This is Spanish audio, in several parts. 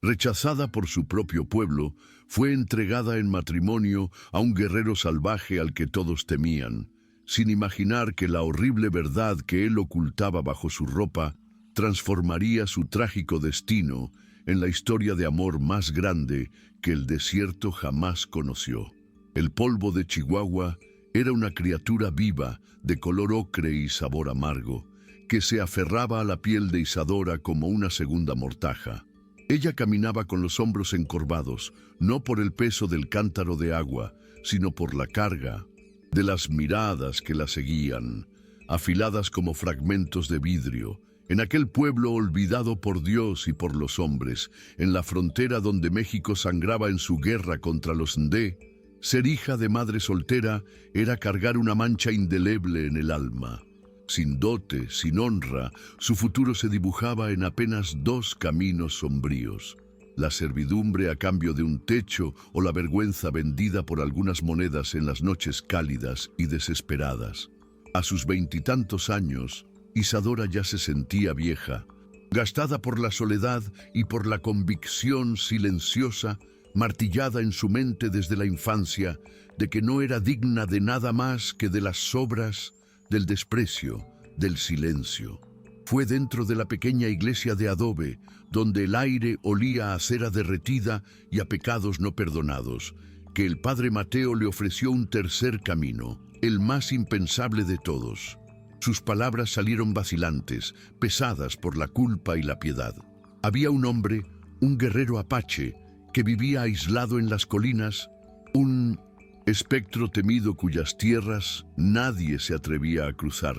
Rechazada por su propio pueblo, fue entregada en matrimonio a un guerrero salvaje al que todos temían, sin imaginar que la horrible verdad que él ocultaba bajo su ropa transformaría su trágico destino en la historia de amor más grande que el desierto jamás conoció. El polvo de Chihuahua era una criatura viva, de color ocre y sabor amargo, que se aferraba a la piel de Isadora como una segunda mortaja. Ella caminaba con los hombros encorvados, no por el peso del cántaro de agua, sino por la carga de las miradas que la seguían, afiladas como fragmentos de vidrio, en aquel pueblo olvidado por Dios y por los hombres, en la frontera donde México sangraba en su guerra contra los Ndé. Ser hija de madre soltera era cargar una mancha indeleble en el alma. Sin dote, sin honra, su futuro se dibujaba en apenas dos caminos sombríos: la servidumbre a cambio de un techo o la vergüenza vendida por algunas monedas en las noches cálidas y desesperadas. A sus 20 años, Isadora ya se sentía vieja, gastada por la soledad y por la convicción silenciosa, martillada en su mente desde la infancia, de que no era digna de nada más que de las sobras, del desprecio, del silencio. Fue dentro de la pequeña iglesia de adobe, donde el aire olía a cera derretida y a pecados no perdonados, que el padre Mateo le ofreció un tercer camino, el más impensable de todos. Sus palabras salieron vacilantes, pesadas por la culpa y la piedad. Había un hombre, un guerrero apache, que vivía aislado en las colinas, un espectro temido cuyas tierras nadie se atrevía a cruzar.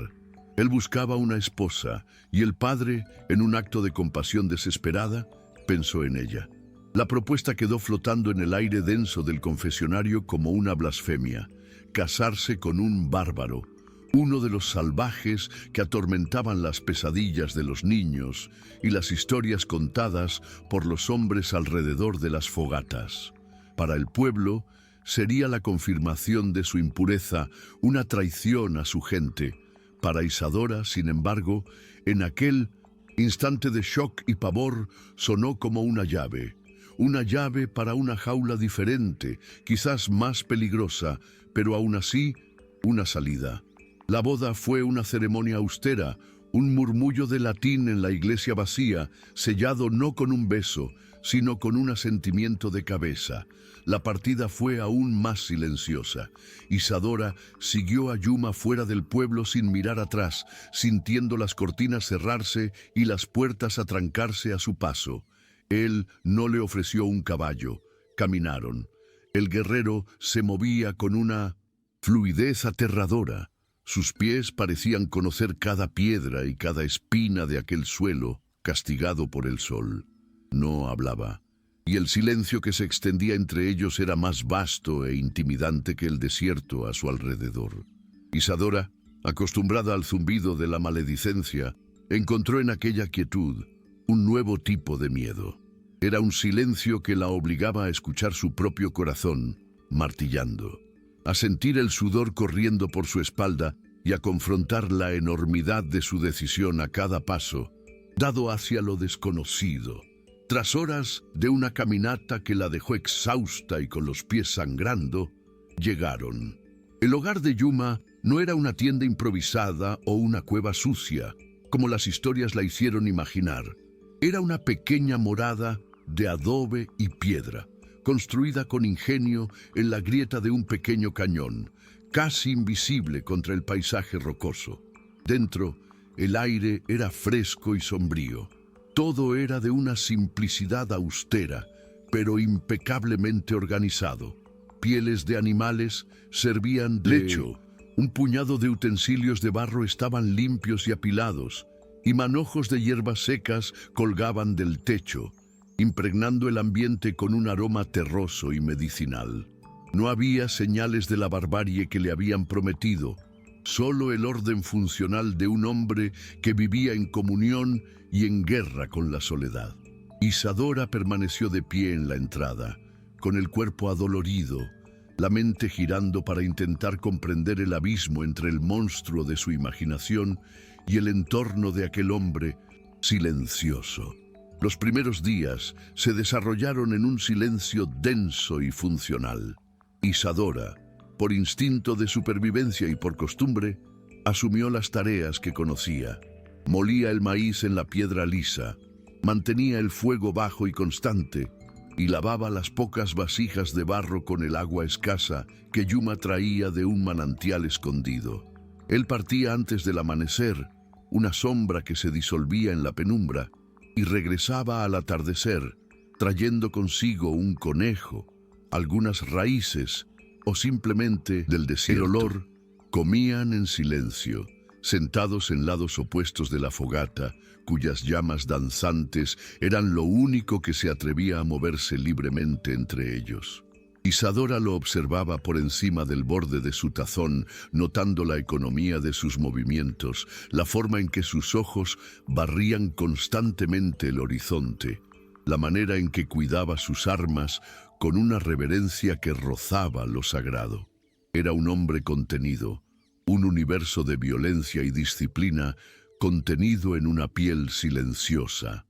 Él buscaba una esposa, y el padre, en un acto de compasión desesperada, pensó en ella. La propuesta quedó flotando en el aire denso del confesionario como una blasfemia: casarse con un bárbaro, uno de los salvajes que atormentaban las pesadillas de los niños y las historias contadas por los hombres alrededor de las fogatas. Para el pueblo, sería la confirmación de su impureza, una traición a su gente. Para Isadora, sin embargo, en aquel instante de shock y pavor, sonó como una llave para una jaula diferente, quizás más peligrosa, pero aún así, una salida. La boda fue una ceremonia austera, un murmullo de latín en la iglesia vacía, sellado no con un beso, sino con un asentimiento de cabeza. La partida fue aún más silenciosa. Isadora siguió a Yuma fuera del pueblo sin mirar atrás, sintiendo las cortinas cerrarse y las puertas atrancarse a su paso. Él no le ofreció un caballo. Caminaron. El guerrero se movía con una fluidez aterradora. Sus pies parecían conocer cada piedra y cada espina de aquel suelo, castigado por el sol. No hablaba, y el silencio que se extendía entre ellos era más vasto e intimidante que el desierto a su alrededor. Isadora, acostumbrada al zumbido de la maledicencia, encontró en aquella quietud un nuevo tipo de miedo. Era un silencio que la obligaba a escuchar su propio corazón, martillando, a sentir el sudor corriendo por su espalda y a confrontar la enormidad de su decisión a cada paso, dado hacia lo desconocido. Tras horas de una caminata que la dejó exhausta y con los pies sangrando, llegaron. El hogar de Yuma no era una tienda improvisada o una cueva sucia, como las historias la hicieron imaginar. Era una pequeña morada de adobe y piedra, construida con ingenio en la grieta de un pequeño cañón, casi invisible contra el paisaje rocoso. Dentro, el aire era fresco y sombrío. Todo era de una simplicidad austera, pero impecablemente organizado. Pieles de animales servían de lecho. Un puñado de utensilios de barro estaban limpios y apilados, y manojos de hierbas secas colgaban del techo, impregnando el ambiente con un aroma terroso y medicinal. No había señales de la barbarie que le habían prometido, solo el orden funcional de un hombre que vivía en comunión y en guerra con la soledad. Isadora permaneció de pie en la entrada, con el cuerpo adolorido, la mente girando para intentar comprender el abismo entre el monstruo de su imaginación y el entorno de aquel hombre silencioso. Los primeros días se desarrollaron en un silencio denso y funcional. Isadora, por instinto de supervivencia y por costumbre, asumió las tareas que conocía. Molía el maíz en la piedra lisa, mantenía el fuego bajo y constante, y lavaba las pocas vasijas de barro con el agua escasa que Yuma traía de un manantial escondido. Él partía antes del amanecer, una sombra que se disolvía en la penumbra, y regresaba al atardecer, trayendo consigo un conejo, algunas raíces o simplemente del desierto. El olor. Comían en silencio, sentados en lados opuestos de la fogata, cuyas llamas danzantes eran lo único que se atrevía a moverse libremente entre ellos. Isadora lo observaba por encima del borde de su tazón, notando la economía de sus movimientos, la forma en que sus ojos barrían constantemente el horizonte, la manera en que cuidaba sus armas con una reverencia que rozaba lo sagrado. Era un hombre contenido, un universo de violencia y disciplina contenido en una piel silenciosa.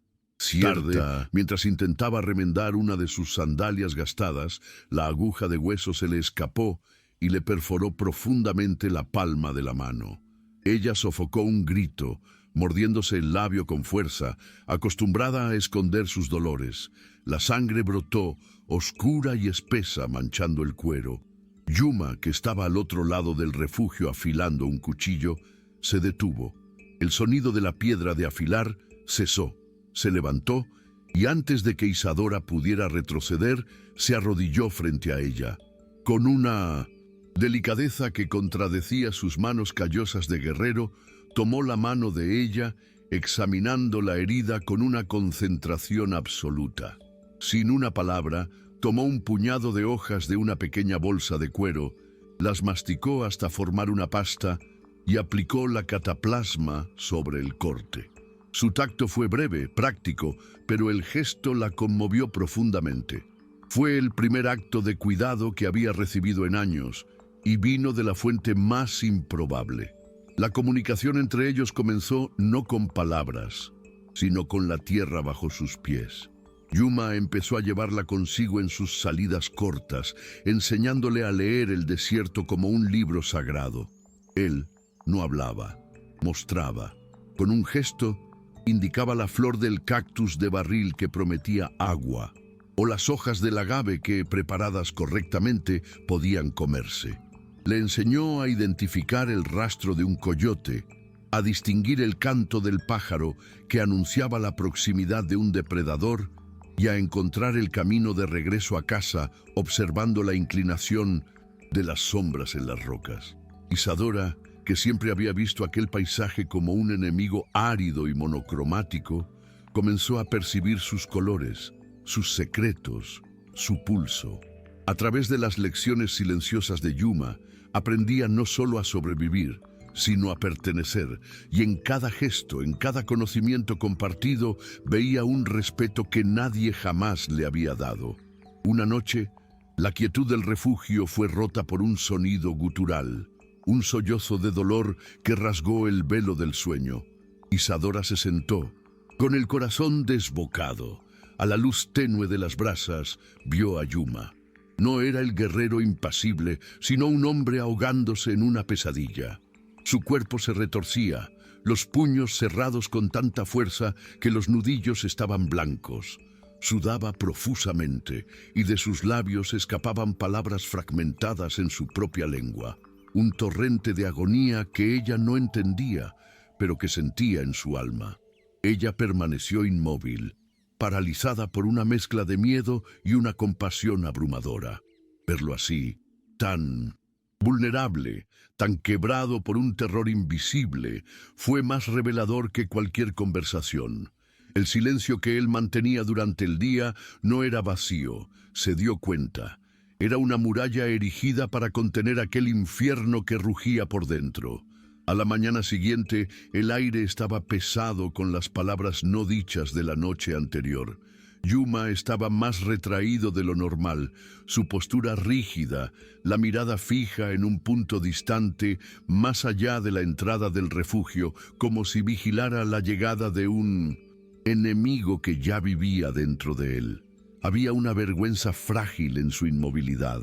Tarde, mientras intentaba remendar una de sus sandalias gastadas, la aguja de hueso se le escapó y le perforó profundamente la palma de la mano. Ella sofocó un grito, mordiéndose el labio con fuerza, acostumbrada a esconder sus dolores. La sangre brotó, oscura y espesa, manchando el cuero. Yuma, que estaba al otro lado del refugio afilando un cuchillo, se detuvo. El sonido de la piedra de afilar cesó. Se levantó y antes de que Isadora pudiera retroceder, se arrodilló frente a ella. Con una delicadeza que contradecía sus manos callosas de guerrero, tomó la mano de ella, examinando la herida con una concentración absoluta. Sin una palabra, tomó un puñado de hojas de una pequeña bolsa de cuero, las masticó hasta formar una pasta y aplicó la cataplasma sobre el corte. Su tacto fue breve, práctico, pero el gesto la conmovió profundamente. Fue el primer acto de cuidado que había recibido en años y vino de la fuente más improbable. La comunicación entre ellos comenzó no con palabras, sino con la tierra bajo sus pies. Yuma empezó a llevarla consigo en sus salidas cortas, enseñándole a leer el desierto como un libro sagrado. Él no hablaba, mostraba. Con un gesto, indicaba la flor del cactus de barril que prometía agua, o las hojas del agave que, preparadas correctamente, podían comerse. Le enseñó a identificar el rastro de un coyote, a distinguir el canto del pájaro que anunciaba la proximidad de un depredador y a encontrar el camino de regreso a casa observando la inclinación de las sombras en las rocas. Isadora, que siempre había visto aquel paisaje como un enemigo árido y monocromático, comenzó a percibir sus colores, sus secretos, su pulso. A través de las lecciones silenciosas de Yuma, aprendía no solo a sobrevivir, sino a pertenecer, y en cada gesto, en cada conocimiento compartido, veía un respeto que nadie jamás le había dado. Una noche, la quietud del refugio fue rota por un sonido gutural, un sollozo de dolor que rasgó el velo del sueño. Isadora se sentó, con el corazón desbocado. A la luz tenue de las brasas, vio a Yuma. No era el guerrero impasible, sino un hombre ahogándose en una pesadilla. Su cuerpo se retorcía, los puños cerrados con tanta fuerza que los nudillos estaban blancos. Sudaba profusamente y de sus labios escapaban palabras fragmentadas en su propia lengua. Un torrente de agonía que ella no entendía, pero que sentía en su alma. Ella permaneció inmóvil, paralizada por una mezcla de miedo y una compasión abrumadora. Verlo así, tan vulnerable, tan quebrado por un terror invisible, fue más revelador que cualquier conversación. El silencio que él mantenía durante el día no era vacío, se dio cuenta. Era una muralla erigida para contener aquel infierno que rugía por dentro. A la mañana siguiente, el aire estaba pesado con las palabras no dichas de la noche anterior. Yuma estaba más retraído de lo normal, su postura rígida, la mirada fija en un punto distante, más allá de la entrada del refugio, como si vigilara la llegada de un enemigo que ya vivía dentro de él. Había una vergüenza frágil en su inmovilidad,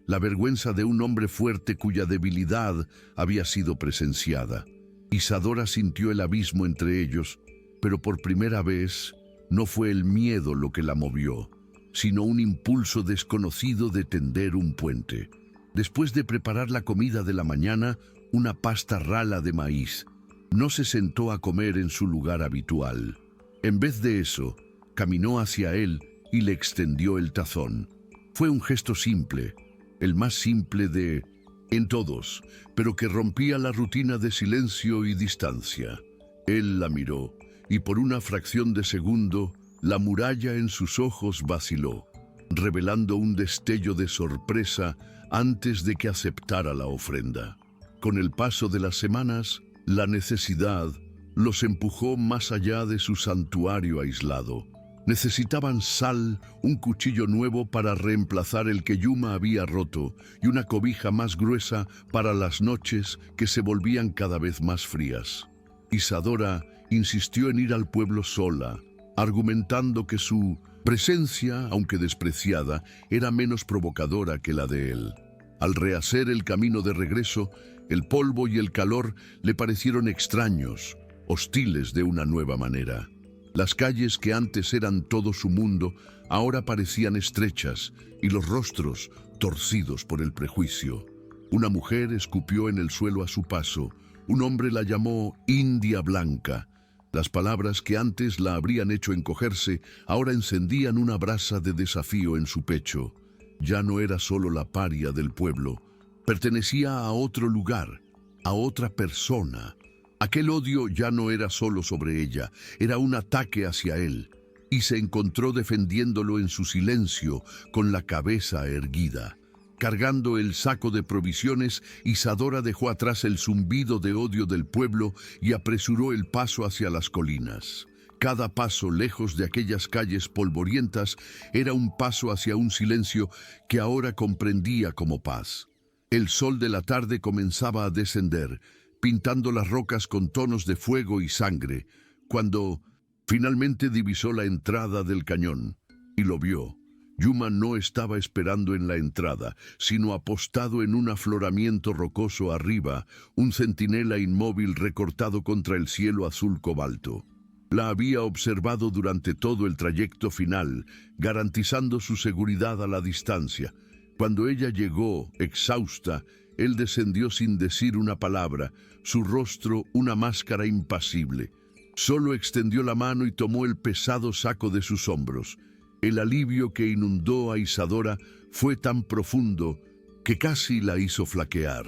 la vergüenza de un hombre fuerte cuya debilidad había sido presenciada. Isadora sintió el abismo entre ellos, pero por primera vez no fue el miedo lo que la movió, sino un impulso desconocido de tender un puente. Después de preparar la comida de la mañana, una pasta rala de maíz, no se sentó a comer en su lugar habitual. En vez de eso, caminó hacia él y le extendió el tazón. Fue un gesto simple, el más simple en todos, pero que rompía la rutina de silencio y distancia. Él la miró, y por una fracción de segundo, la muralla en sus ojos vaciló, revelando un destello de sorpresa antes de que aceptara la ofrenda. Con el paso de las semanas, la necesidad los empujó más allá de su santuario aislado. Necesitaban sal, un cuchillo nuevo para reemplazar el que Yuma había roto y una cobija más gruesa para las noches que se volvían cada vez más frías. Isadora insistió en ir al pueblo sola, argumentando que su presencia, aunque despreciada, era menos provocadora que la de él. Al rehacer el camino de regreso, el polvo y el calor le parecieron extraños, hostiles de una nueva manera. Las calles que antes eran todo su mundo, ahora parecían estrechas y los rostros torcidos por el prejuicio. Una mujer escupió en el suelo a su paso, un hombre la llamó India Blanca. Las palabras que antes la habrían hecho encogerse, ahora encendían una brasa de desafío en su pecho. Ya no era solo la paria del pueblo, pertenecía a otro lugar, a otra persona. Aquel odio ya no era solo sobre ella, era un ataque hacia él, y se encontró defendiéndolo en su silencio, con la cabeza erguida. Cargando el saco de provisiones, Isadora dejó atrás el zumbido de odio del pueblo y apresuró el paso hacia las colinas. Cada paso lejos de aquellas calles polvorientas era un paso hacia un silencio que ahora comprendía como paz. El sol de la tarde comenzaba a descender, pintando las rocas con tonos de fuego y sangre, cuando finalmente divisó la entrada del cañón y lo vio. Yuma no estaba esperando en la entrada, sino apostado en un afloramiento rocoso arriba, un centinela inmóvil recortado contra el cielo azul cobalto. La había observado durante todo el trayecto final, garantizando su seguridad a la distancia. Cuando ella llegó, exhausta, él descendió sin decir una palabra, su rostro una máscara impasible. Solo extendió la mano y tomó el pesado saco de sus hombros. El alivio que inundó a Isadora fue tan profundo que casi la hizo flaquear.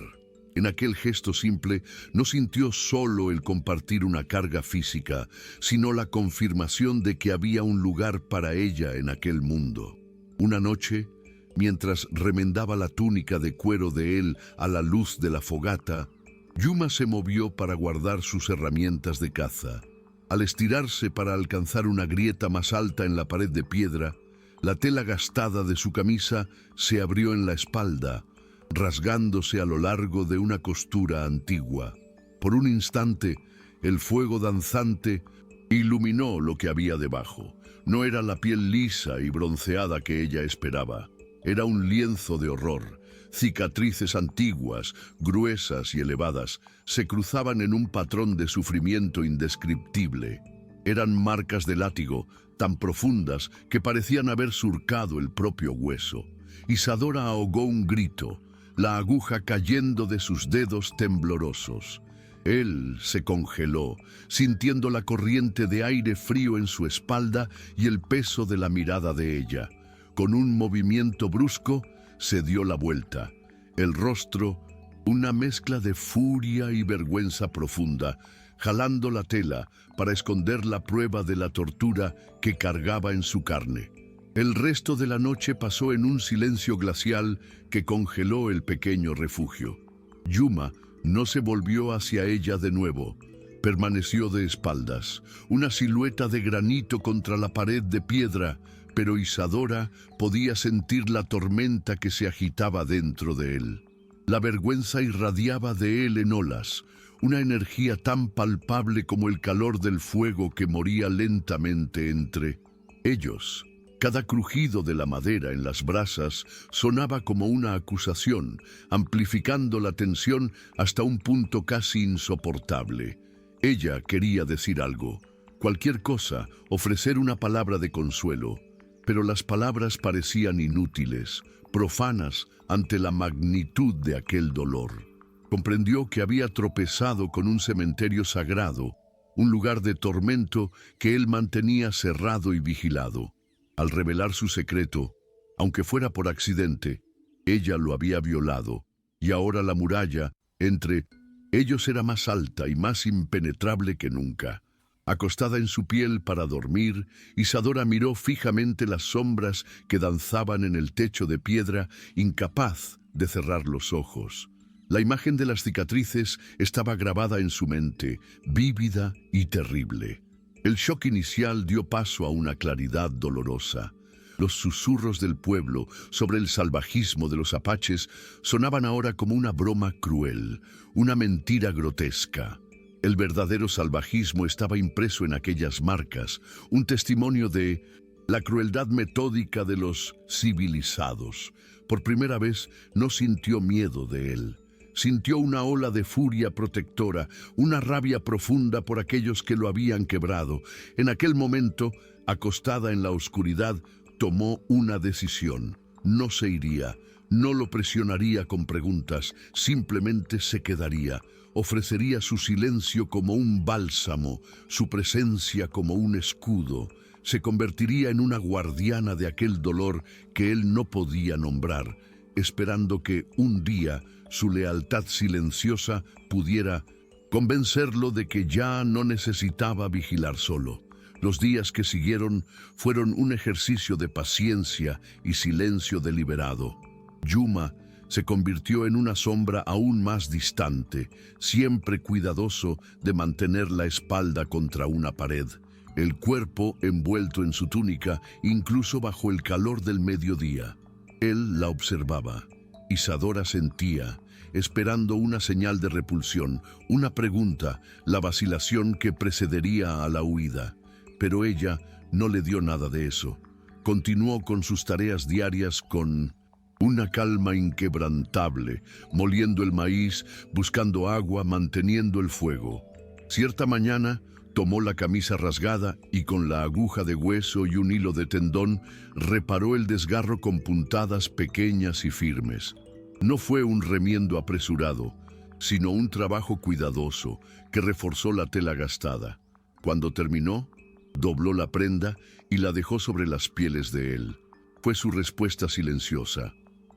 En aquel gesto simple no sintió solo el compartir una carga física, sino la confirmación de que había un lugar para ella en aquel mundo. Una noche, mientras remendaba la túnica de cuero de él a la luz de la fogata, Yuma se movió para guardar sus herramientas de caza. Al estirarse para alcanzar una grieta más alta en la pared de piedra, la tela gastada de su camisa se abrió en la espalda, rasgándose a lo largo de una costura antigua. Por un instante, el fuego danzante iluminó lo que había debajo. No era la piel lisa y bronceada que ella esperaba. Era un lienzo de horror. Cicatrices antiguas, gruesas y elevadas, se cruzaban en un patrón de sufrimiento indescriptible. Eran marcas de látigo, tan profundas que parecían haber surcado el propio hueso. Isadora ahogó un grito, la aguja cayendo de sus dedos temblorosos. Él se congeló, sintiendo la corriente de aire frío en su espalda y el peso de la mirada de ella. Con un movimiento brusco, se dio la vuelta. El rostro, una mezcla de furia y vergüenza profunda, jalando la tela para esconder la prueba de la tortura que cargaba en su carne. El resto de la noche pasó en un silencio glacial que congeló el pequeño refugio. Yuma no se volvió hacia ella de nuevo. Permaneció de espaldas, una silueta de granito contra la pared de piedra, pero Isadora podía sentir la tormenta que se agitaba dentro de él. La vergüenza irradiaba de él en olas, una energía tan palpable como el calor del fuego que moría lentamente entre ellos. Cada crujido de la madera en las brasas sonaba como una acusación, amplificando la tensión hasta un punto casi insoportable. Ella quería decir algo, cualquier cosa, ofrecer una palabra de consuelo, pero las palabras parecían inútiles, profanas ante la magnitud de aquel dolor. Comprendió que había tropezado con un cementerio sagrado, un lugar de tormento que él mantenía cerrado y vigilado. Al revelar su secreto, aunque fuera por accidente, ella lo había violado, y ahora la muralla entre ellos era más alta y más impenetrable que nunca. Acostada en su piel para dormir, Isadora miró fijamente las sombras que danzaban en el techo de piedra, incapaz de cerrar los ojos. La imagen de las cicatrices estaba grabada en su mente, vívida y terrible. El shock inicial dio paso a una claridad dolorosa. Los susurros del pueblo sobre el salvajismo de los apaches sonaban ahora como una broma cruel, una mentira grotesca. El verdadero salvajismo estaba impreso en aquellas marcas, un testimonio de la crueldad metódica de los civilizados. Por primera vez no sintió miedo de él. Sintió una ola de furia protectora, una rabia profunda por aquellos que lo habían quebrado. En aquel momento, acostada en la oscuridad, tomó una decisión. No se iría, no lo presionaría con preguntas, simplemente se quedaría. Ofrecería su silencio como un bálsamo, su presencia como un escudo. Se convertiría en una guardiana de aquel dolor que él no podía nombrar, esperando que un día su lealtad silenciosa pudiera convencerlo de que ya no necesitaba vigilar solo. Los días que siguieron fueron un ejercicio de paciencia y silencio deliberado. Yuma se convirtió en una sombra aún más distante, siempre cuidadoso de mantener la espalda contra una pared, el cuerpo envuelto en su túnica, incluso bajo el calor del mediodía. Él la observaba. Isadora sentía, esperando una señal de repulsión, una pregunta, la vacilación que precedería a la huida. Pero ella no le dio nada de eso. Continuó con sus tareas diarias con una calma inquebrantable, moliendo el maíz, buscando agua, manteniendo el fuego. Cierta mañana tomó la camisa rasgada y con la aguja de hueso y un hilo de tendón reparó el desgarro con puntadas pequeñas y firmes. No fue un remiendo apresurado, sino un trabajo cuidadoso que reforzó la tela gastada. Cuando terminó, dobló la prenda y la dejó sobre las pieles de él. Fue su respuesta silenciosa.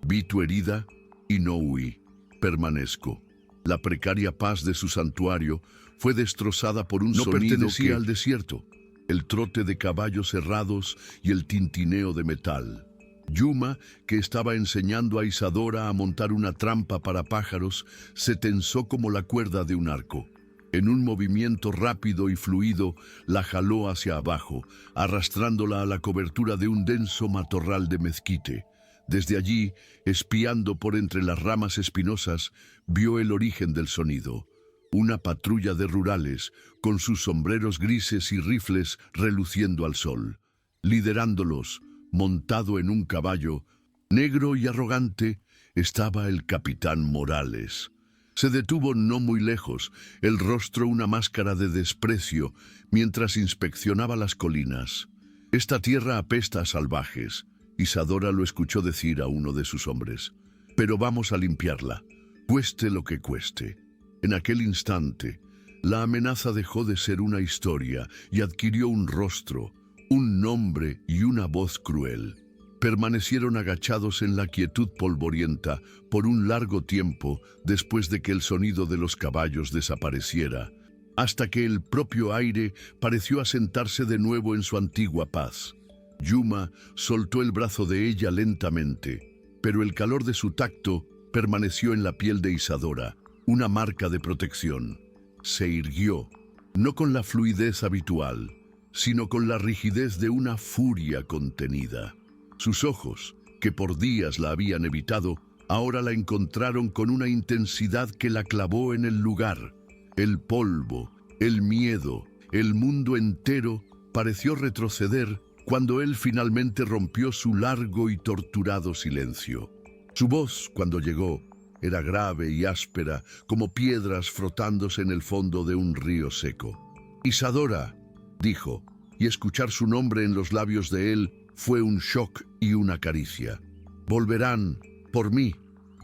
Vi tu herida y no huí. Permanezco. La precaria paz de su santuario fue destrozada por un sonido que no pertenecía al desierto, el trote de caballos cerrados y el tintineo de metal. Yuma, que estaba enseñando a Isadora a montar una trampa para pájaros, se tensó como la cuerda de un arco. En un movimiento rápido y fluido, la jaló hacia abajo, arrastrándola a la cobertura de un denso matorral de mezquite. Desde allí, espiando por entre las ramas espinosas, vio el origen del sonido. Una patrulla de rurales, con sus sombreros grises y rifles reluciendo al sol. Liderándolos, montado en un caballo, negro y arrogante, estaba el capitán Morales. Se detuvo no muy lejos, el rostro una máscara de desprecio, mientras inspeccionaba las colinas. Esta tierra apesta a salvajes. Isadora lo escuchó decir a uno de sus hombres. Pero vamos a limpiarla, cueste lo que cueste. En aquel instante, la amenaza dejó de ser una historia y adquirió un rostro, un nombre y una voz cruel. Permanecieron agachados en la quietud polvorienta por un largo tiempo después de que el sonido de los caballos desapareciera, hasta que el propio aire pareció asentarse de nuevo en su antigua paz. Yuma soltó el brazo de ella lentamente, pero el calor de su tacto permaneció en la piel de Isadora, una marca de protección. Se irguió, no con la fluidez habitual, sino con la rigidez de una furia contenida. Sus ojos, que por días la habían evitado, ahora la encontraron con una intensidad que la clavó en el lugar. El polvo, el miedo, el mundo entero pareció retroceder cuando él finalmente rompió su largo y torturado silencio. Su voz, cuando llegó, era grave y áspera, como piedras frotándose en el fondo de un río seco. «Isadora», dijo, y escuchar su nombre en los labios de él fue un shock y una caricia. «Volverán, por mí».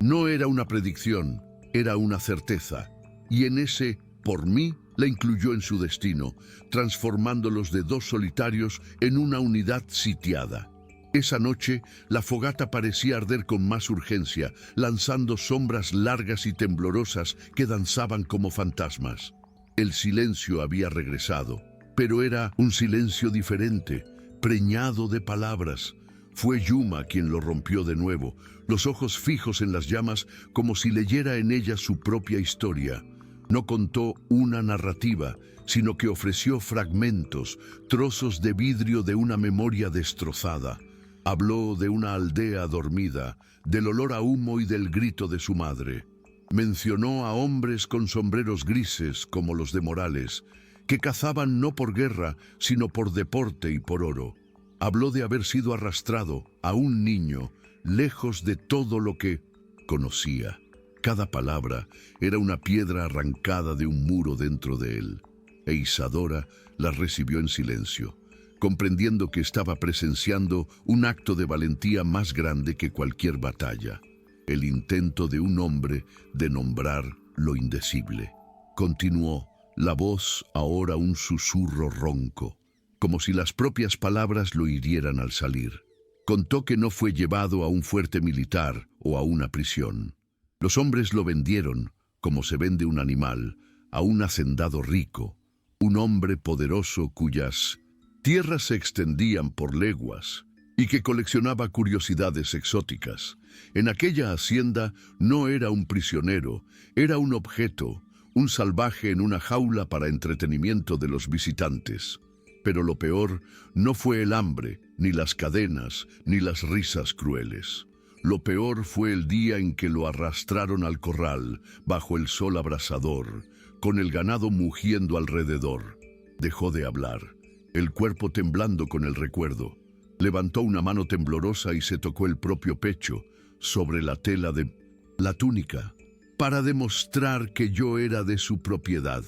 No era una predicción, era una certeza, y en ese «por mí» la incluyó en su destino, transformándolos de dos solitarios en una unidad sitiada. Esa noche, la fogata parecía arder con más urgencia, lanzando sombras largas y temblorosas que danzaban como fantasmas. El silencio había regresado, pero era un silencio diferente, preñado de palabras. Fue Yuma quien lo rompió de nuevo, los ojos fijos en las llamas como si leyera en ellas su propia historia. No contó una narrativa, sino que ofreció fragmentos, trozos de vidrio de una memoria destrozada. Habló de una aldea dormida, del olor a humo y del grito de su madre. Mencionó a hombres con sombreros grises como los de Morales, que cazaban no por guerra, sino por deporte y por oro. Habló de haber sido arrastrado a un niño, lejos de todo lo que conocía. Cada palabra era una piedra arrancada de un muro dentro de él, e Isadora las recibió en silencio, comprendiendo que estaba presenciando un acto de valentía más grande que cualquier batalla, el intento de un hombre de nombrar lo indecible. Continuó, la voz ahora un susurro ronco, como si las propias palabras lo hirieran al salir. Contó que no fue llevado a un fuerte militar o a una prisión. Los hombres lo vendieron, como se vende un animal, a un hacendado rico, un hombre poderoso cuyas tierras se extendían por leguas y que coleccionaba curiosidades exóticas. En aquella hacienda no era un prisionero, era un objeto, un salvaje en una jaula para entretenimiento de los visitantes. Pero lo peor no fue el hambre, ni las cadenas, ni las risas crueles. Lo peor fue el día en que lo arrastraron al corral, bajo el sol abrasador, con el ganado mugiendo alrededor. Dejó de hablar, el cuerpo temblando con el recuerdo. Levantó una mano temblorosa y se tocó el propio pecho, sobre la tela de la túnica, para demostrar que yo era de su propiedad,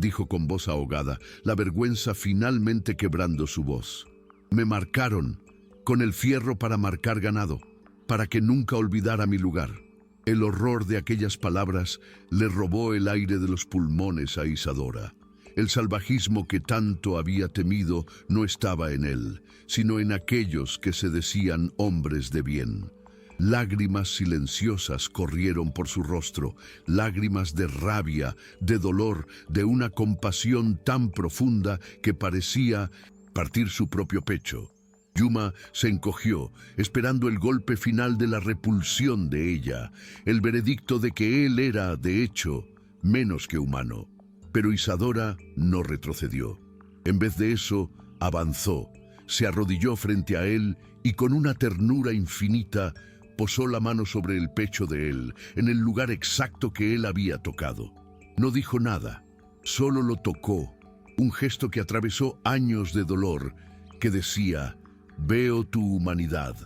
dijo con voz ahogada, la vergüenza finalmente quebrando su voz. Me marcaron, con el fierro para marcar ganado, para que nunca olvidara mi lugar. El horror de aquellas palabras le robó el aire de los pulmones a Isadora. El salvajismo que tanto había temido no estaba en él, sino en aquellos que se decían hombres de bien. Lágrimas silenciosas corrieron por su rostro, lágrimas de rabia, de dolor, de una compasión tan profunda que parecía partir su propio pecho. Yuma se encogió, esperando el golpe final de la repulsión de ella, el veredicto de que él era, de hecho, menos que humano. Pero Isadora no retrocedió. En vez de eso, avanzó, se arrodilló frente a él y con una ternura infinita posó la mano sobre el pecho de él, en el lugar exacto que él había tocado. No dijo nada, solo lo tocó, un gesto que atravesó años de dolor, que decía: veo tu humanidad,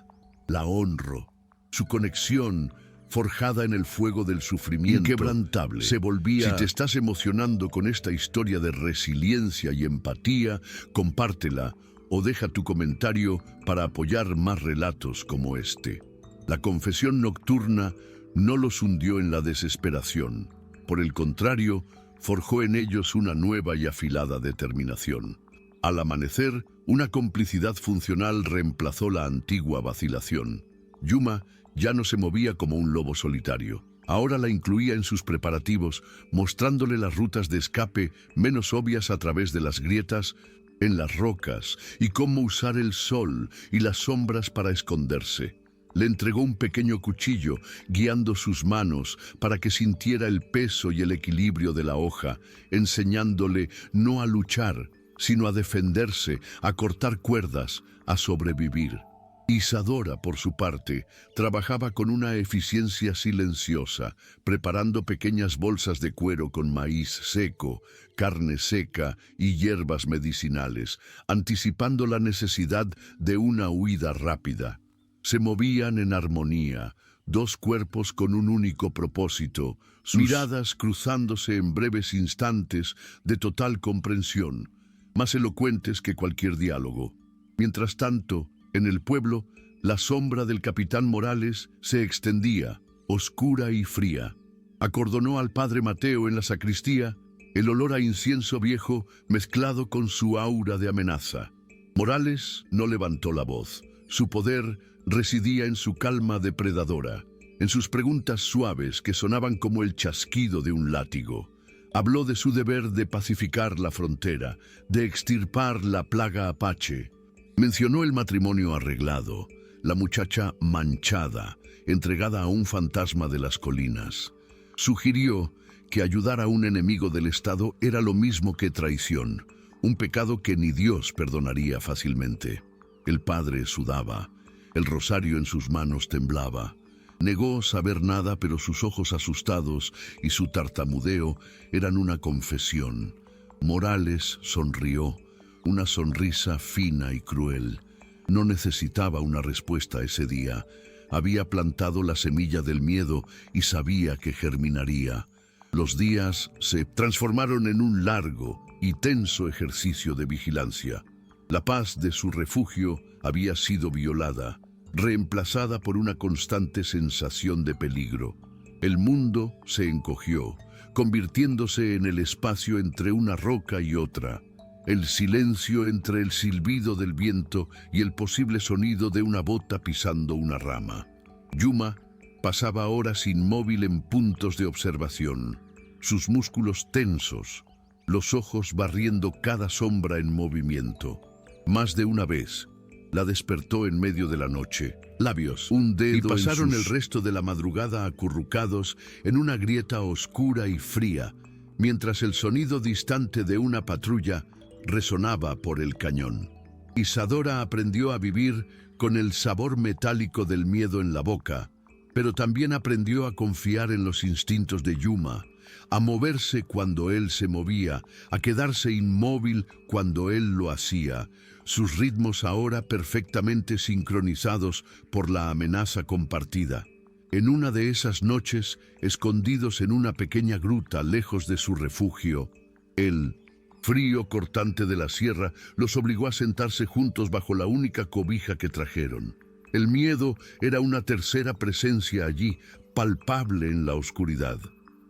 la honro. Su conexión, forjada en el fuego del sufrimiento, inquebrantable, se volvía... Si te estás emocionando con esta historia de resiliencia y empatía, compártela o deja tu comentario para apoyar más relatos como este. La confesión nocturna no los hundió en la desesperación. Por el contrario, forjó en ellos una nueva y afilada determinación. Al amanecer, una complicidad funcional reemplazó la antigua vacilación. Yuma ya no se movía como un lobo solitario. Ahora la incluía en sus preparativos, mostrándole las rutas de escape menos obvias a través de las grietas en las rocas y cómo usar el sol y las sombras para esconderse. Le entregó un pequeño cuchillo, guiando sus manos para que sintiera el peso y el equilibrio de la hoja, enseñándole no a luchar, sino a defenderse, a cortar cuerdas, a sobrevivir. Isadora, por su parte, trabajaba con una eficiencia silenciosa, preparando pequeñas bolsas de cuero con maíz seco, carne seca y hierbas medicinales, anticipando la necesidad de una huida rápida. Se movían en armonía, dos cuerpos con un único propósito, sus miradas cruzándose en breves instantes de total comprensión, más elocuentes que cualquier diálogo. Mientras tanto, en el pueblo, la sombra del capitán Morales se extendía, oscura y fría. Acordonó al padre Mateo en la sacristía el olor a incienso viejo mezclado con su aura de amenaza. Morales no levantó la voz. Su poder residía en su calma depredadora, en sus preguntas suaves que sonaban como el chasquido de un látigo. Habló de su deber de pacificar la frontera, de extirpar la plaga apache. Mencionó el matrimonio arreglado, la muchacha manchada, entregada a un fantasma de las colinas. Sugirió que ayudar a un enemigo del Estado era lo mismo que traición, un pecado que ni Dios perdonaría fácilmente. El padre sudaba, el rosario en sus manos temblaba. Negó saber nada, pero sus ojos asustados y su tartamudeo eran una confesión. Morales sonrió, una sonrisa fina y cruel. No necesitaba una respuesta ese día. Había plantado la semilla del miedo y sabía que germinaría. Los días se transformaron en un largo y tenso ejercicio de vigilancia. La paz de su refugio había sido violada, reemplazada por una constante sensación de peligro. El mundo se encogió, convirtiéndose en el espacio entre una roca y otra. El silencio entre el silbido del viento y el posible sonido de una bota pisando una rama. Yuma pasaba horas inmóvil en puntos de observación, sus músculos tensos, los ojos barriendo cada sombra en movimiento. Más de una vez, la despertó en medio de la noche, labios, un dedo, y pasaron el resto de la madrugada acurrucados en una grieta oscura y fría, mientras el sonido distante de una patrulla resonaba por el cañón. Isadora aprendió a vivir con el sabor metálico del miedo en la boca, pero también aprendió a confiar en los instintos de Yuma, a moverse cuando él se movía, a quedarse inmóvil cuando él lo hacía, sus ritmos ahora perfectamente sincronizados por la amenaza compartida. En una de esas noches, escondidos en una pequeña gruta lejos de su refugio, el frío cortante de la sierra los obligó a sentarse juntos bajo la única cobija que trajeron. El miedo era una tercera presencia allí, palpable en la oscuridad.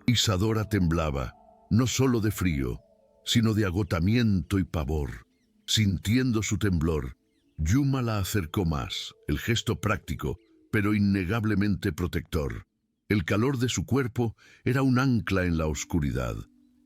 Isadora temblaba, no solo de frío, sino de agotamiento y pavor. Sintiendo su temblor, Yuma la acercó más, el gesto práctico, pero innegablemente protector. El calor de su cuerpo era un ancla en la oscuridad.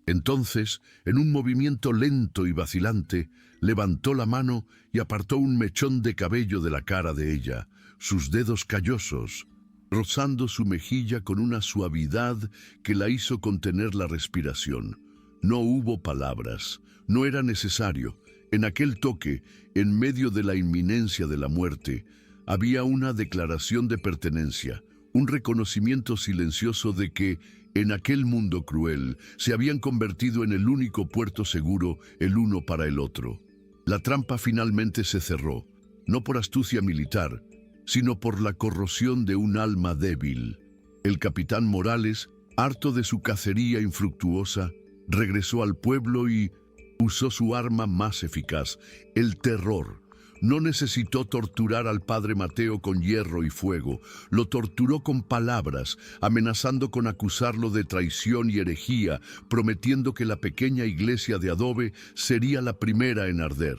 Entonces, en un movimiento lento y vacilante, levantó la mano y apartó un mechón de cabello de la cara de ella, sus dedos callosos, rozando su mejilla con una suavidad que la hizo contener la respiración. No hubo palabras, no era necesario. En aquel toque, en medio de la inminencia de la muerte, había una declaración de pertenencia, un reconocimiento silencioso de que, en aquel mundo cruel, se habían convertido en el único puerto seguro el uno para el otro. La trampa finalmente se cerró, no por astucia militar, sino por la corrosión de un alma débil. El capitán Morales, harto de su cacería infructuosa, regresó al pueblo y usó su arma más eficaz, el terror. No necesitó torturar al padre Mateo con hierro y fuego, lo torturó con palabras, amenazando con acusarlo de traición y herejía, prometiendo que la pequeña iglesia de adobe sería la primera en arder.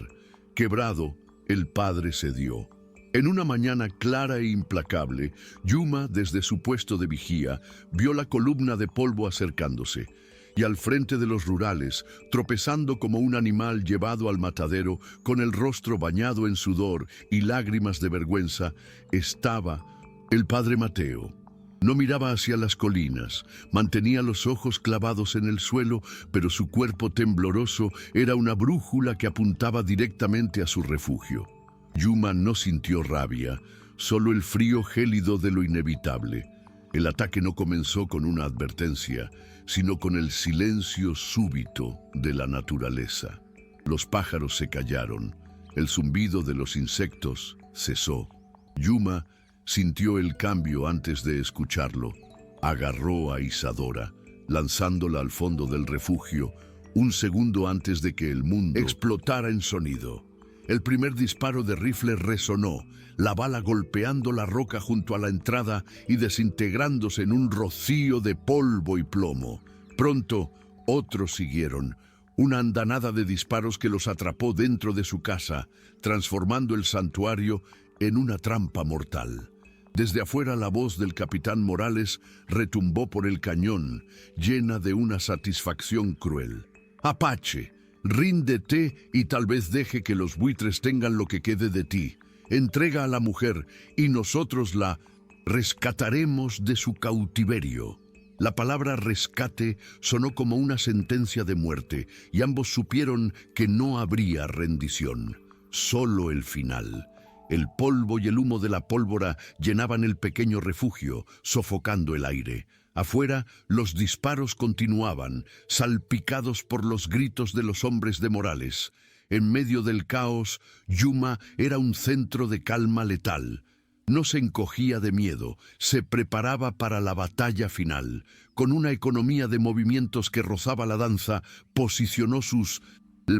Quebrado, el padre cedió. En una mañana clara e implacable, Yuma, desde su puesto de vigía, vio la columna de polvo acercándose. Y al frente de los rurales, tropezando como un animal llevado al matadero, con el rostro bañado en sudor y lágrimas de vergüenza, estaba el padre Mateo. No miraba hacia las colinas, mantenía los ojos clavados en el suelo, pero su cuerpo tembloroso era una brújula que apuntaba directamente a su refugio. Yuma no sintió rabia, solo el frío gélido de lo inevitable. El ataque no comenzó con una advertencia, sino con el silencio súbito de la naturaleza. Los pájaros se callaron, el zumbido de los insectos cesó. Yuma sintió el cambio antes de escucharlo. Agarró a Isadora, lanzándola al fondo del refugio, un segundo antes de que el mundo explotara en sonido. El primer disparo de rifle resonó, la bala golpeando la roca junto a la entrada y desintegrándose en un rocío de polvo y plomo. Pronto, otros siguieron, una andanada de disparos que los atrapó dentro de su casa, transformando el santuario en una trampa mortal. Desde afuera la voz del capitán Morales retumbó por el cañón, llena de una satisfacción cruel. «Apache, ríndete y tal vez deje que los buitres tengan lo que quede de ti. Entrega a la mujer y nosotros la rescataremos de su cautiverio». La palabra rescate sonó como una sentencia de muerte y ambos supieron que no habría rendición, solo el final. El polvo y el humo de la pólvora llenaban el pequeño refugio, sofocando el aire. Afuera, los disparos continuaban, salpicados por los gritos de los hombres de Morales. En medio del caos, Yuma era un centro de calma letal. No se encogía de miedo, se preparaba para la batalla final. Con una economía de movimientos que rozaba la danza, posicionó sus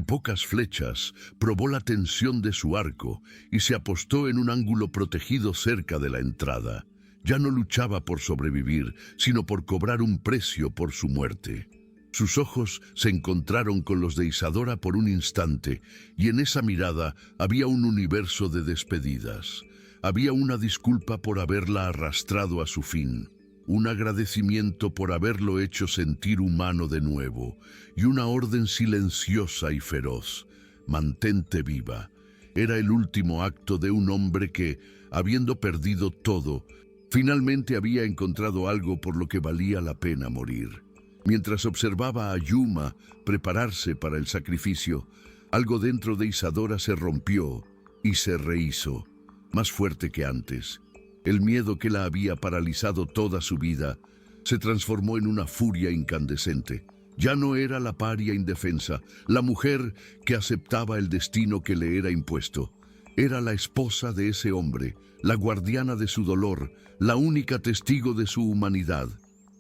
pocas flechas, probó la tensión de su arco y se apostó en un ángulo protegido cerca de la entrada. Ya no luchaba por sobrevivir, sino por cobrar un precio por su muerte. Sus ojos se encontraron con los de Isadora por un instante, y en esa mirada había un universo de despedidas. Había una disculpa por haberla arrastrado a su fin, un agradecimiento por haberlo hecho sentir humano de nuevo, y una orden silenciosa y feroz: mantente viva. Era el último acto de un hombre que, habiendo perdido todo, finalmente había encontrado algo por lo que valía la pena morir. Mientras observaba a Yuma prepararse para el sacrificio, algo dentro de Isadora se rompió y se rehizo, más fuerte que antes. El miedo que la había paralizado toda su vida se transformó en una furia incandescente. Ya no era la paria indefensa, la mujer que aceptaba el destino que le era impuesto. Era la esposa de ese hombre, la guardiana de su dolor, la única testigo de su humanidad.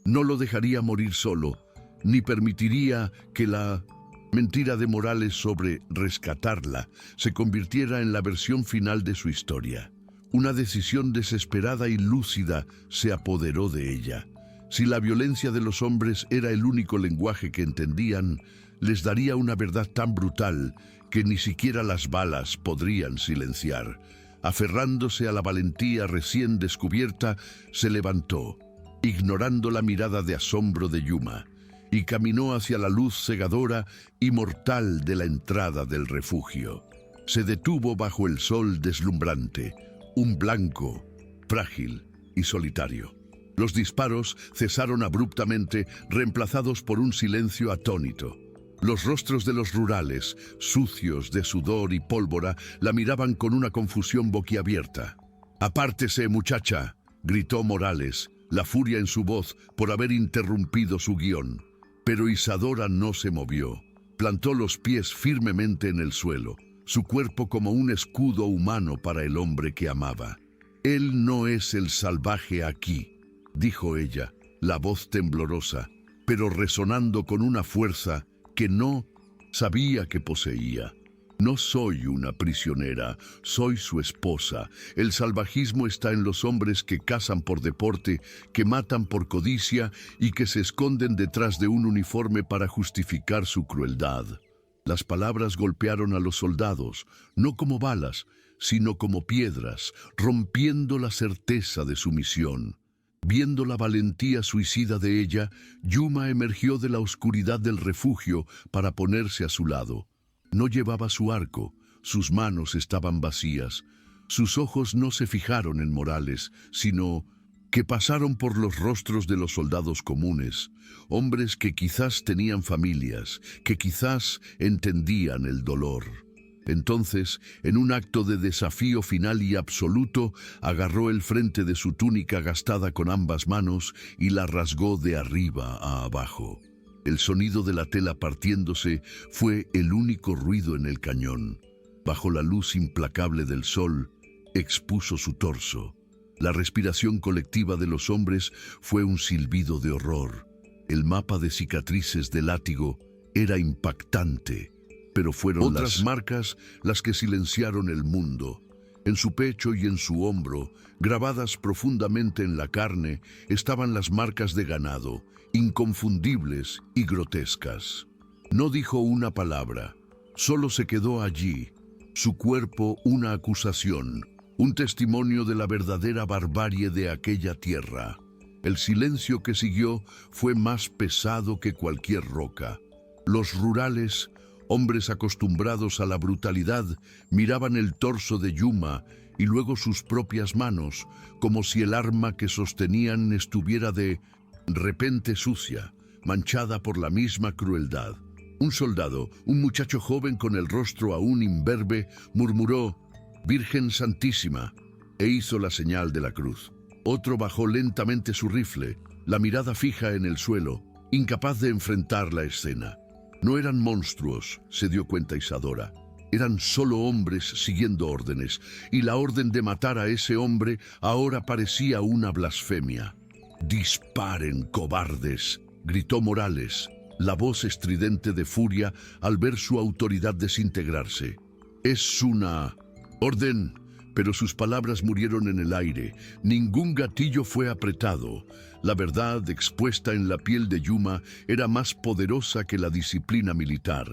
No lo dejaría morir solo, ni permitiría que la mentira de Morales sobre rescatarla se convirtiera en la versión final de su historia. Una decisión desesperada y lúcida se apoderó de ella. Si la violencia de los hombres era el único lenguaje que entendían, les daría una verdad tan brutal que ni siquiera las balas podrían silenciar. Aferrándose a la valentía recién descubierta, se levantó, ignorando la mirada de asombro de Yuma, y caminó hacia la luz cegadora y mortal de la entrada del refugio. Se detuvo bajo el sol deslumbrante, un blanco, frágil y solitario. Los disparos cesaron abruptamente, reemplazados por un silencio atónito. Los rostros de los rurales, sucios de sudor y pólvora, la miraban con una confusión boquiabierta. «Apártese, muchacha», gritó Morales, la furia en su voz por haber interrumpido su guión. Pero Isadora no se movió. Plantó los pies firmemente en el suelo, su cuerpo como un escudo humano para el hombre que amaba. «Él no es el salvaje aquí», dijo ella, la voz temblorosa, pero resonando con una fuerza que no sabía que poseía. «No soy una prisionera, soy su esposa. El salvajismo está en los hombres que cazan por deporte, que matan por codicia y que se esconden detrás de un uniforme para justificar su crueldad». Las palabras golpearon a los soldados, no como balas, sino como piedras, rompiendo la certeza de su misión. Viendo la valentía suicida de ella, Yuma emergió de la oscuridad del refugio para ponerse a su lado. No llevaba su arco, sus manos estaban vacías. Sus ojos no se fijaron en Morales, sino que pasaron por los rostros de los soldados comunes, hombres que quizás tenían familias, que quizás entendían el dolor. Entonces, en un acto de desafío final y absoluto, agarró el frente de su túnica gastada con ambas manos y la rasgó de arriba a abajo. El sonido de la tela partiéndose fue el único ruido en el cañón. Bajo la luz implacable del sol, expuso su torso. La respiración colectiva de los hombres fue un silbido de horror. El mapa de cicatrices de látigo era impactante, pero fueron otras marcas las que silenciaron el mundo. En su pecho y en su hombro, grabadas profundamente en la carne, estaban las marcas de ganado, inconfundibles y grotescas. No dijo una palabra, solo se quedó allí, su cuerpo una acusación, un testimonio de la verdadera barbarie de aquella tierra. El silencio que siguió fue más pesado que cualquier roca. Los rurales, hombres acostumbrados a la brutalidad, miraban el torso de Yuma y luego sus propias manos, como si el arma que sostenían estuviera de repente sucia, manchada por la misma crueldad. Un soldado, un muchacho joven con el rostro aún imberbe, murmuró: «Virgen Santísima», e hizo la señal de la cruz. Otro bajó lentamente su rifle, la mirada fija en el suelo, incapaz de enfrentar la escena. No eran monstruos, se dio cuenta Isadora. Eran solo hombres siguiendo órdenes, y la orden de matar a ese hombre ahora parecía una blasfemia. «Disparen, cobardes», gritó Morales, la voz estridente de furia al ver su autoridad desintegrarse. «Es una orden», pero sus palabras murieron en el aire. Ningún gatillo fue apretado. La verdad expuesta en la piel de Yuma era más poderosa que la disciplina militar.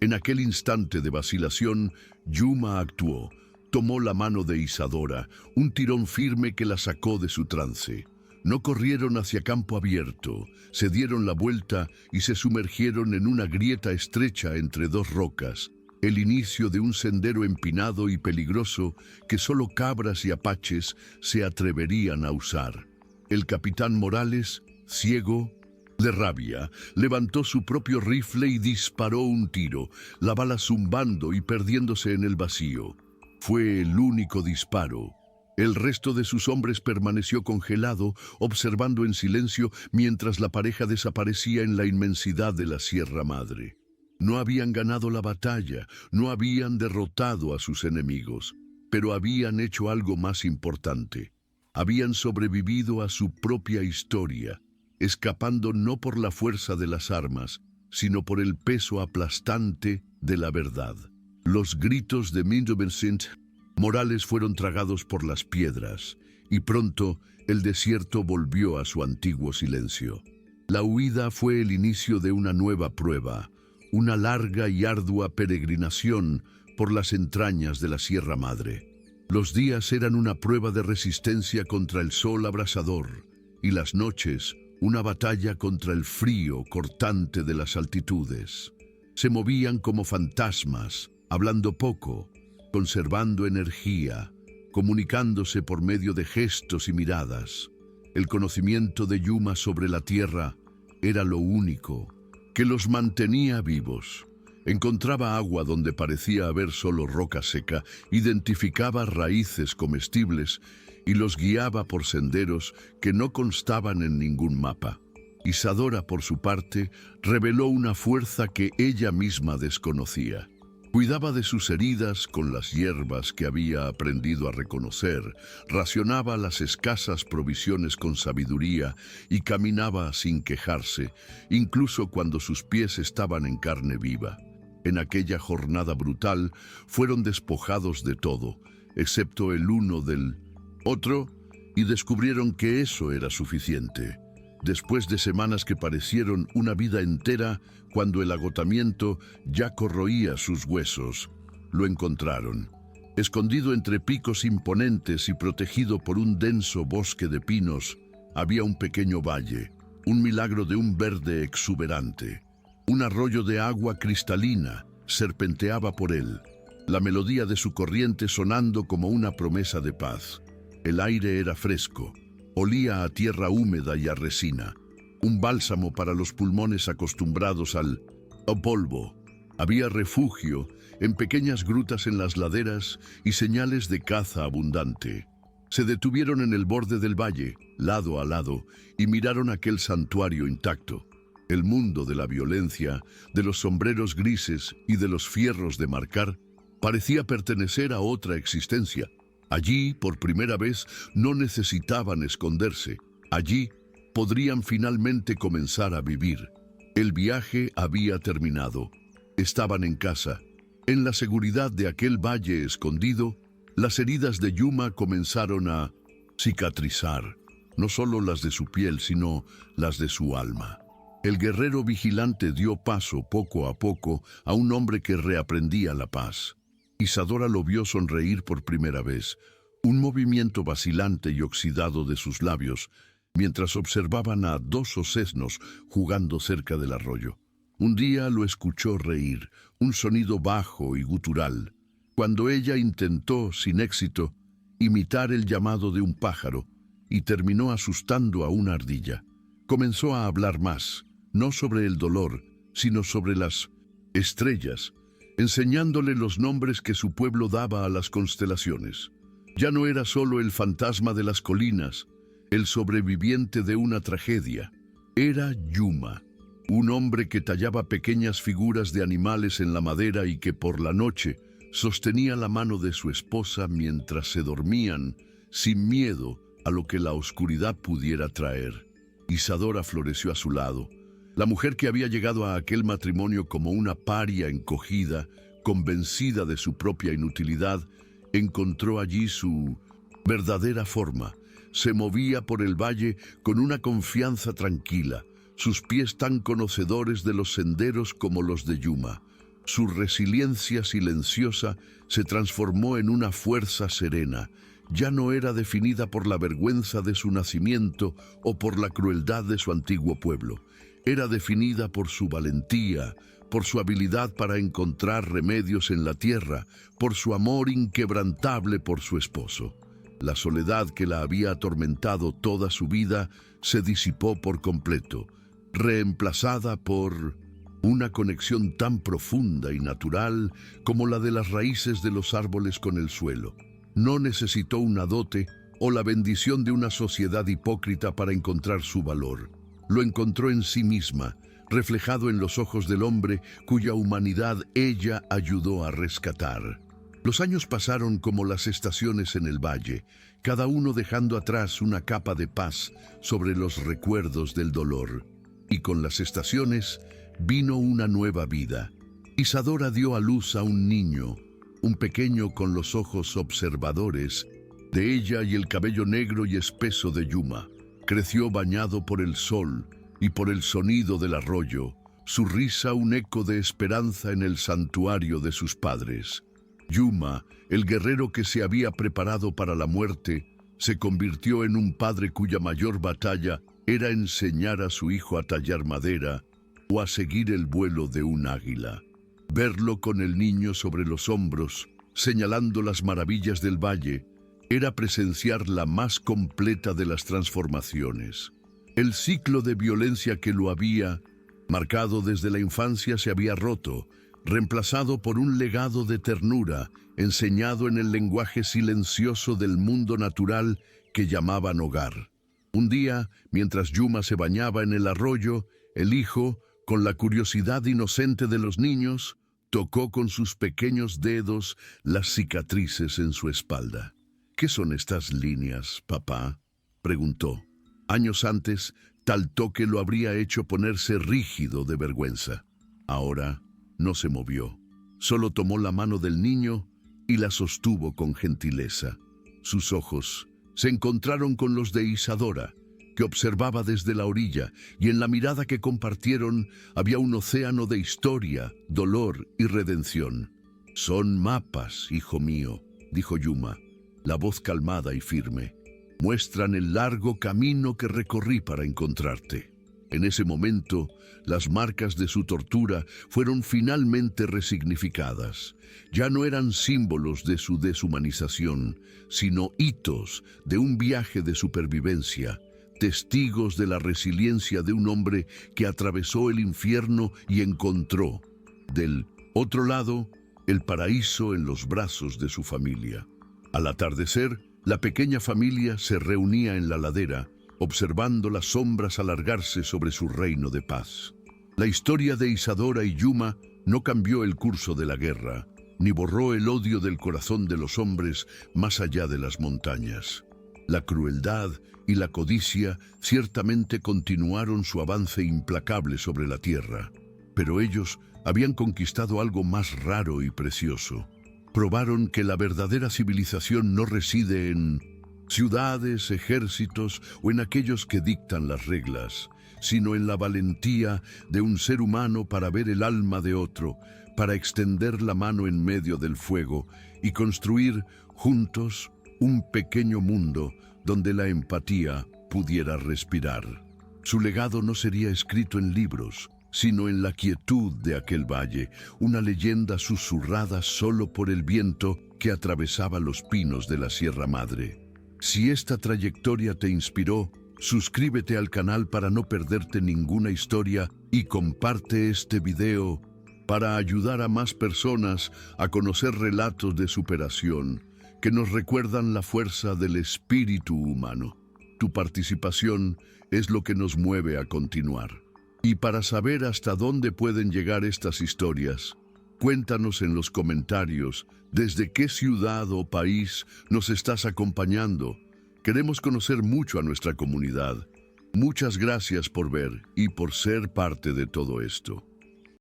En aquel instante de vacilación, Yuma actuó. Tomó la mano de Isadora, un tirón firme que la sacó de su trance. No corrieron hacia campo abierto, se dieron la vuelta y se sumergieron en una grieta estrecha entre dos rocas, el inicio de un sendero empinado y peligroso que solo cabras y apaches se atreverían a usar. El capitán Morales, ciego de rabia, levantó su propio rifle y disparó un tiro, la bala zumbando y perdiéndose en el vacío. Fue el único disparo. El resto de sus hombres permaneció congelado, observando en silencio mientras la pareja desaparecía en la inmensidad de la Sierra Madre. No habían ganado la batalla, no habían derrotado a sus enemigos, pero habían hecho algo más importante. Habían sobrevivido a su propia historia, escapando no por la fuerza de las armas, sino por el peso aplastante de la verdad. Los gritos de Vincent Morales fueron tragados por las piedras, y pronto el desierto volvió a su antiguo silencio. La huida fue el inicio de una nueva prueba, una larga y ardua peregrinación por las entrañas de la Sierra Madre. Los días eran una prueba de resistencia contra el sol abrasador, y las noches una batalla contra el frío cortante de las altitudes. Se movían como fantasmas, hablando poco, conservando energía, comunicándose por medio de gestos y miradas. El conocimiento de Yuma sobre la tierra era lo único que los mantenía vivos. Encontraba agua donde parecía haber solo roca seca, identificaba raíces comestibles y los guiaba por senderos que no constaban en ningún mapa. Isadora, por su parte, reveló una fuerza que ella misma desconocía. Cuidaba de sus heridas con las hierbas que había aprendido a reconocer, racionaba las escasas provisiones con sabiduría y caminaba sin quejarse, incluso cuando sus pies estaban en carne viva. En aquella jornada brutal fueron despojados de todo, excepto el uno del otro, y descubrieron que eso era suficiente. Después de semanas que parecieron una vida entera, cuando el agotamiento ya corroía sus huesos, lo encontraron. Escondido entre picos imponentes y protegido por un denso bosque de pinos, había un pequeño valle, un milagro de un verde exuberante. Un arroyo de agua cristalina serpenteaba por él, la melodía de su corriente sonando como una promesa de paz. El aire era fresco, olía a tierra húmeda y a resina, un bálsamo para los pulmones acostumbrados al polvo. Había refugio en pequeñas grutas en las laderas y señales de caza abundante. Se detuvieron en el borde del valle, lado a lado, y miraron aquel santuario intacto. El mundo de la violencia, de los sombreros grises y de los fierros de marcar, parecía pertenecer a otra existencia. Allí, por primera vez, no necesitaban esconderse. Allí podrían finalmente comenzar a vivir. El viaje había terminado. Estaban en casa. En la seguridad de aquel valle escondido, las heridas de Yuma comenzaron a cicatrizar, no solo las de su piel, sino las de su alma. El guerrero vigilante dio paso poco a poco a un hombre que reaprendía la paz. Isadora lo vio sonreír por primera vez, un movimiento vacilante y oxidado de sus labios, mientras observaban a dos osesnos jugando cerca del arroyo. Un día lo escuchó reír, un sonido bajo y gutural. Cuando ella intentó, sin éxito, imitar el llamado de un pájaro y terminó asustando a una ardilla, comenzó a hablar más, no sobre el dolor, sino sobre las estrellas, enseñándole los nombres que su pueblo daba a las constelaciones. Ya no era solo el fantasma de las colinas, el sobreviviente de una tragedia. Era Yuma, un hombre que tallaba pequeñas figuras de animales en la madera y que por la noche sostenía la mano de su esposa mientras se dormían, sin miedo a lo que la oscuridad pudiera traer. Isadora floreció a su lado. La mujer que había llegado a aquel matrimonio como una paria encogida, convencida de su propia inutilidad, encontró allí su verdadera forma. Se movía por el valle con una confianza tranquila, sus pies tan conocedores de los senderos como los de Yuma. Su resiliencia silenciosa se transformó en una fuerza serena. Ya no era definida por la vergüenza de su nacimiento o por la crueldad de su antiguo pueblo. Era definida por su valentía, por su habilidad para encontrar remedios en la tierra, por su amor inquebrantable por su esposo. La soledad que la había atormentado toda su vida se disipó por completo, reemplazada por una conexión tan profunda y natural como la de las raíces de los árboles con el suelo. No necesitó una dote o la bendición de una sociedad hipócrita para encontrar su valor. Lo encontró en sí misma, reflejado en los ojos del hombre cuya humanidad ella ayudó a rescatar. Los años pasaron como las estaciones en el valle, cada uno dejando atrás una capa de paz sobre los recuerdos del dolor. Y con las estaciones vino una nueva vida. Isadora dio a luz a un niño, un pequeño con los ojos observadores de ella y el cabello negro y espeso de Yuma. Creció bañado por el sol y por el sonido del arroyo, su risa un eco de esperanza en el santuario de sus padres. Yuma, el guerrero que se había preparado para la muerte, se convirtió en un padre cuya mayor batalla era enseñar a su hijo a tallar madera o a seguir el vuelo de un águila. Verlo con el niño sobre los hombros, señalando las maravillas del valle, era presenciar la más completa de las transformaciones. El ciclo de violencia que lo había marcado desde la infancia se había roto, reemplazado por un legado de ternura, enseñado en el lenguaje silencioso del mundo natural que llamaban hogar. Un día, mientras Yuma se bañaba en el arroyo, el hijo, con la curiosidad inocente de los niños, tocó con sus pequeños dedos las cicatrices en su espalda. «¿Qué son estas líneas, papá?», preguntó. Años antes, tal toque lo habría hecho ponerse rígido de vergüenza. Ahora no se movió. Solo tomó la mano del niño y la sostuvo con gentileza. Sus ojos se encontraron con los de Isadora, que observaba desde la orilla, y en la mirada que compartieron había un océano de historia, dolor y redención. «Son mapas, hijo mío», dijo Yuma, la voz calmada y firme. «Muestran el largo camino que recorrí para encontrarte». En ese momento, las marcas de su tortura fueron finalmente resignificadas. Ya no eran símbolos de su deshumanización, sino hitos de un viaje de supervivencia, testigos de la resiliencia de un hombre que atravesó el infierno y encontró, del Otro lado, el paraíso en los brazos de su familia. Al atardecer, la pequeña familia se reunía en la ladera, observando las sombras alargarse sobre su reino de paz. La historia de Isadora y Yuma no cambió el curso de la guerra, ni borró el odio del corazón de los hombres más allá de las montañas. La crueldad y la codicia ciertamente continuaron su avance implacable sobre la tierra, pero ellos habían conquistado algo más raro y precioso. Probaron que la verdadera civilización no reside en ciudades, ejércitos o en aquellos que dictan las reglas, sino en la valentía de un ser humano para ver el alma de otro, para extender la mano en medio del fuego y construir juntos un pequeño mundo donde la empatía pudiera respirar. Su legado no sería escrito en libros, sino en la quietud de aquel valle, una leyenda susurrada solo por el viento que atravesaba los pinos de la Sierra Madre. Si esta trayectoria te inspiró, suscríbete al canal para no perderte ninguna historia y comparte este video para ayudar a más personas a conocer relatos de superación que nos recuerdan la fuerza del espíritu humano. Tu participación es lo que nos mueve a continuar. Y para saber hasta dónde pueden llegar estas historias, cuéntanos en los comentarios desde qué ciudad o país nos estás acompañando. Queremos conocer mucho a nuestra comunidad. Muchas gracias por ver y por ser parte de todo esto.